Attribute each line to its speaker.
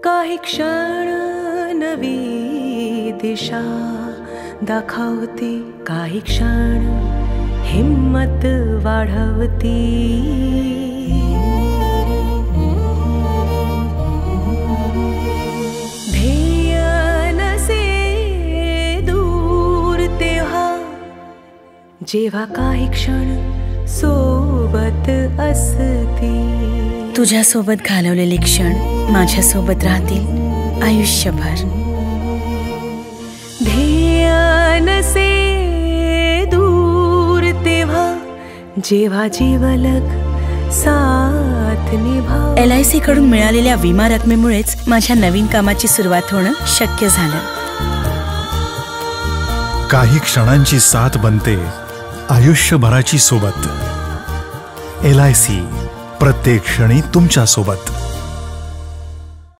Speaker 1: काही क्षण नवी दिशा दाखवते, काही क्षण हिम्मत वाढवती. ध्येय नसे दूर तेव्हा, जेव्हा काही क्षण सोबत असती.
Speaker 2: तुझ्या सोबत घालवलेले क्षण माझ्या सोबत राहतील आयुष्यभर.
Speaker 1: ध्येय नसे दूर तेव्हा, जेव्हा जीवलग साथ निभाव.
Speaker 2: LIC कडून मिळालेल्या विमा रकमेमुळेच माझ्या नवीन कामाची सुरुवात होणं शक्य झालं.
Speaker 3: काही क्षणांची साथ बनते आयुष्यभराची सोबत. LIC प्रत्येक क्षणी तुमच्या सोबत.